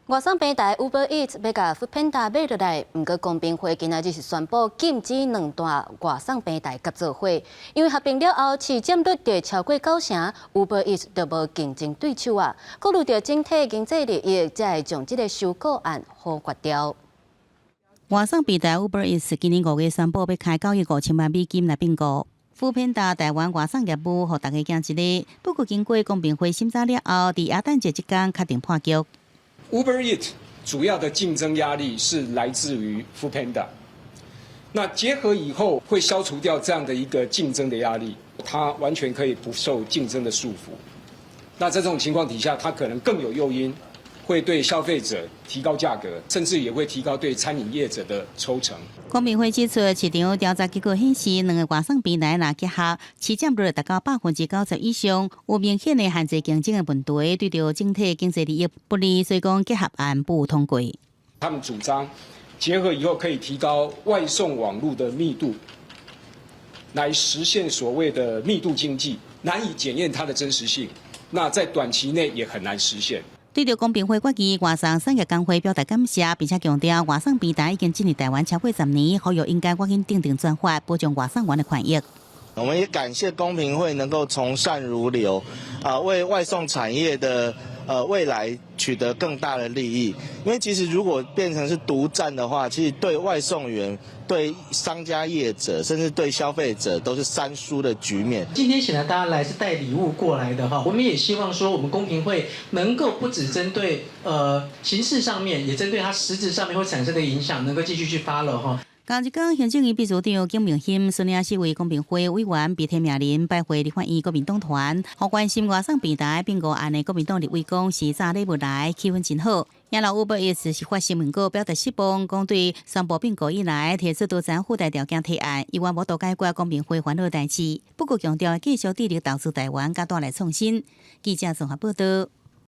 外送平台 Uber Eats 要甲 Foodpanda 买落来，不过公平会今仔日是宣布禁止两大外送平台合作伙，因为合并了后市占率就超过90% ，Uber Eats 就无竞争对手啊。考虑到整体经济利益，才会将这个收购案否决掉。外送平台 Uber Eats 今年5月宣布要开9亿5000万美金来并购。Foodpanda 台湾外送业务，互大家惊一日。不过经过公平会审查了后，伫元旦节即天确定判决。Uber Eats 主要的竞争压力是来自于 Foodpanda， 那结合以后会消除掉这样的一个竞争的压力，它完全可以不受竞争的束缚。那在这种情况底下，它可能更有诱因，会对消费者提高价格，甚至也会提高对餐饮业者的抽成。公平会指出，市场调查结果显示，两个外送平台若结合，市占率达到90%以上，有明显的限制竞争的问题，对着整体经济利益不利，所以讲结合案不予通过。他们主张结合以后可以提高外送网络的密度，来实现所谓的密度经济，难以检验它的真实性，那在短期内也很难实现。对着公平会决议，外送产业工会表达感谢，并且强调外送平台已经进入台湾超过10年，呼吁应该赶紧订定专法，保障外送员的权益。我们也感谢公平会能够从善如流，为外送产业的未来取得更大的利益。因为其实如果变成是独占的话，其实对外送员、对商家业者，甚至对消费者都是三输的局面。今天显然大家来是带礼物过来的哈，我们也希望说我们公平会能够不只针对形式上面，也针对它实质上面会产生的影响，能够继续去 follow 哈。刚一天，行政院秘书长景明欣率领4位公平会委员被提名人拜会立法院国民党团，互关心外送平台并购案的国民党立委讲是早礼物来，气氛真好。也老 Uber Eats 是发新闻稿表达失望，讲对宣布并购以来提出多项附带条件提案，依然无多解决公平会烦恼代志。不过强调继续致力投资台湾，加带来创新。记者综合报道。